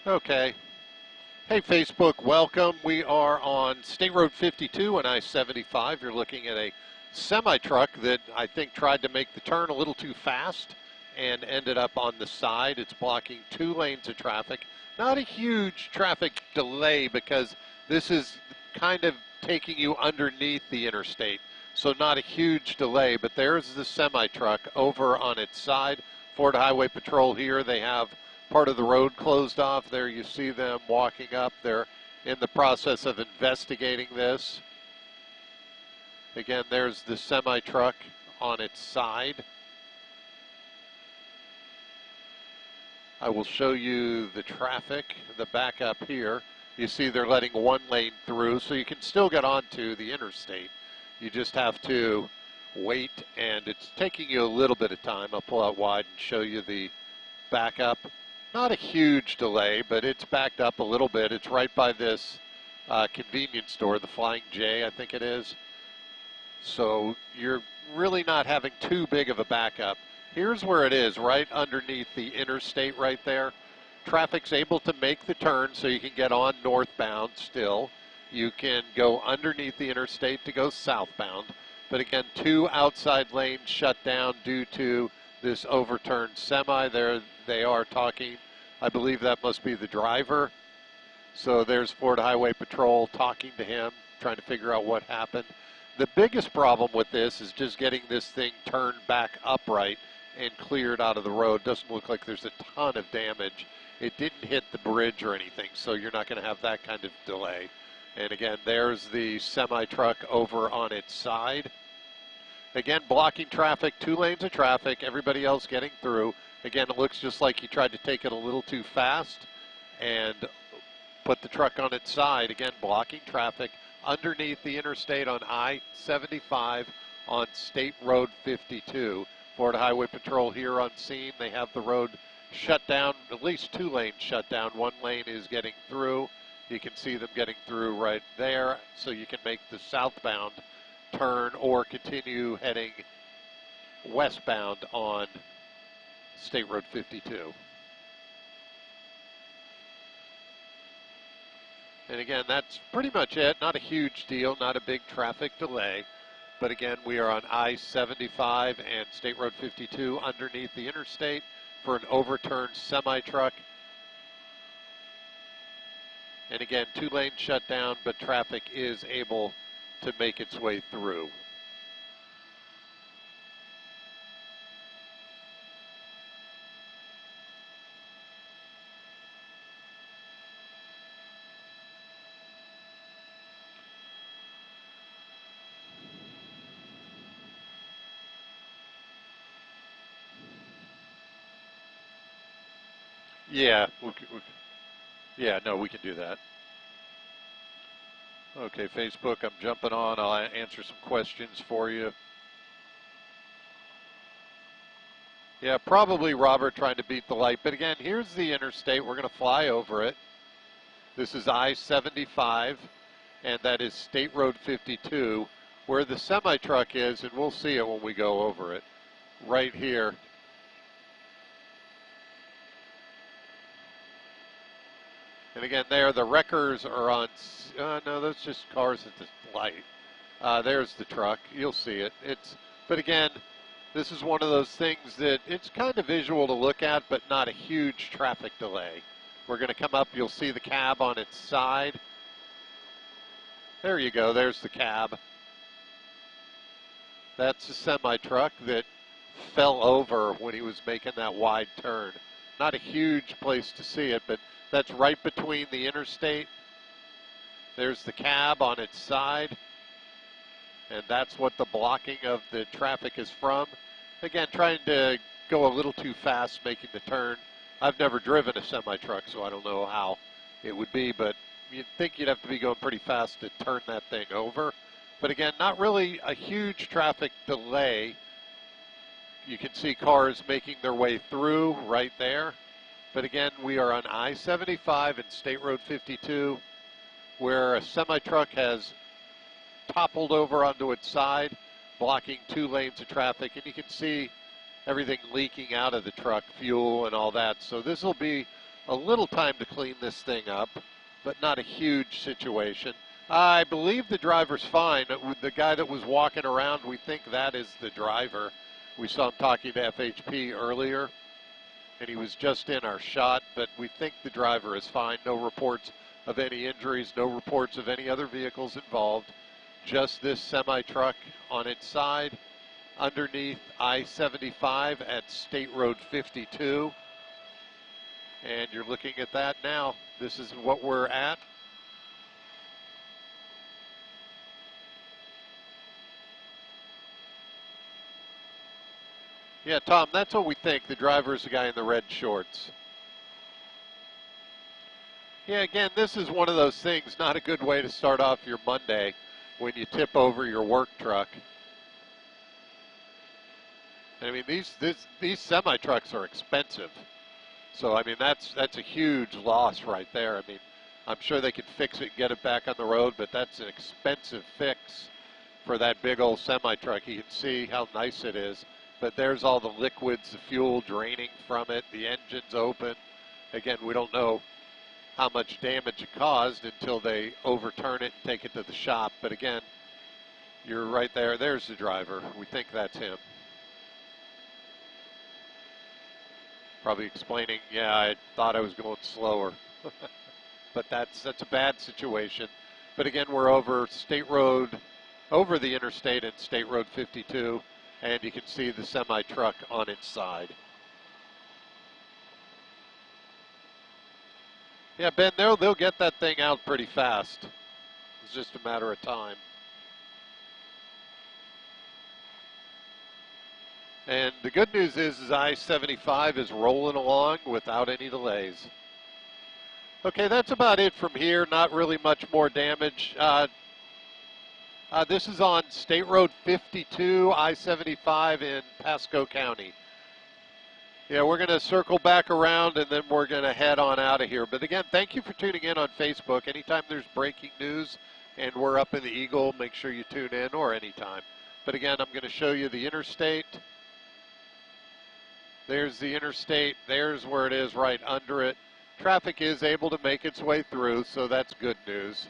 Okay. Hey, Facebook, welcome. We are on State Road 52 and I-75. You're looking at a semi-truck that I think tried to make the turn a little too fast and ended up on the side. It's blocking 2 lanes of traffic. Not a huge traffic delay because this is kind of taking you underneath the interstate. So not a huge delay, but there's the semi-truck over on its side. Ford Highway Patrol here. They have part of the road closed off. There you see them walking up. They're in the process of investigating this. Again, there's the semi-truck on its side. I will show you the traffic, the backup here. You see they're letting 1 lane through, so you can still get onto the interstate. You just have to wait, and it's taking you a little bit of time. I'll pull out wide and show you the backup. Not a huge delay, but it's backed up a little bit. It's right by this convenience store, the Flying J, I think it is. So you're really not having too big of a backup. Here's where it is, right underneath the interstate right there. Traffic's able to make the turn so you can get on northbound still. You can go underneath the interstate to go southbound. But again, 2 outside lanes shut down due to this overturned semi. There they are talking. I believe that must be the driver. So there's Ford Highway Patrol talking to him, trying to figure out what happened. The biggest problem with this is just getting this thing turned back upright and cleared out of the road. Doesn't look like there's a ton of damage. It didn't hit the bridge or anything, so you're not going to have that kind of delay. And again, there's the semi-truck over on its side. Again, blocking traffic, 2 lanes of traffic, everybody else getting through. Again, it looks just like he tried to take it a little too fast and put the truck on its side. Again, blocking traffic underneath the interstate on I-75 on State Road 52. Ford Highway Patrol here on scene. They have the road shut down, at least 2 lanes shut down. 1 lane is getting through. You can see them getting through right there, so you can make the southbound turn or continue heading westbound on State Road 52. And again, that's pretty much it. Not a huge deal, not a big traffic delay. But again, we are on I-75 and State Road 52 underneath the interstate for an overturned semi-truck. And again, 2 lanes shut down, but traffic is able to make its way through. Yeah, we can do that. Okay, Facebook, I'm jumping on. I'll answer some questions for you. Yeah, probably Robert trying to beat the light. But again, here's the interstate. We're going to fly over it. This is I-75, and that is State Road 52, where the semi-truck is, and we'll see it when we go over it. Right here. And again, there, the wreckers are on, no, that's just cars at the light. There's the truck. You'll see it. But again, this is one of those things that it's kind of visual to look at, but not a huge traffic delay. We're going to come up. You'll see the cab on its side. There you go. There's the cab. That's a semi-truck that fell over when he was making that wide turn. Not a huge place to see it, but that's right between the interstate. There's the cab on its side. And that's what the blocking of the traffic is from. Again, trying to go a little too fast making the turn. I've never driven a semi-truck, so I don't know how it would be, but you'd think you'd have to be going pretty fast to turn that thing over. But again, not really a huge traffic delay. You can see cars making their way through right there. But again, we are on I-75 and State Road 52, where a semi-truck has toppled over onto its side, blocking 2 lanes of traffic, and you can see everything leaking out of the truck, fuel and all that. So this will be a little time to clean this thing up, but not a huge situation. I believe the driver's fine. The guy that was walking around, we think that is the driver. We saw him talking to FHP earlier, and he was just in our shot, but we think the driver is fine. No reports of any injuries, no reports of any other vehicles involved. Just this semi-truck on its side underneath I-75 at State Road 52. And you're looking at that now. This is what we're at. Yeah, Tom, that's what we think. The driver is the guy in the red shorts. Yeah, again, this is one of those things, not a good way to start off your Monday when you tip over your work truck. I mean, these semi-trucks are expensive. So, I mean, that's a huge loss right there. I mean, I'm sure they could fix it and get it back on the road, but that's an expensive fix for that big old semi-truck. You can see how nice it is. But there's all the liquids, the fuel draining from it. The engine's open. Again, we don't know how much damage it caused until they overturn it and take it to the shop. But again, you're right there. There's the driver. We think that's him. Probably explaining, yeah, I thought I was going slower. But that's a bad situation. But again, we're over State Road, over the interstate at State Road 52. And you can see the semi-truck on its side. Yeah, Ben, they'll get that thing out pretty fast. It's just a matter of time. And the good news is I-75 is rolling along without any delays. Okay, that's about it from here. Not really much more damage. This is on State Road 52, I-75 in Pasco County. Yeah, we're going to circle back around and then we're going to head on out of here. But again, thank you for tuning in on Facebook. Anytime there's breaking news and we're up in the Eagle, make sure you tune in, or anytime. But again, I'm going to show you the interstate. There's the interstate. There's where it is right under it. Traffic is able to make its way through, so that's good news.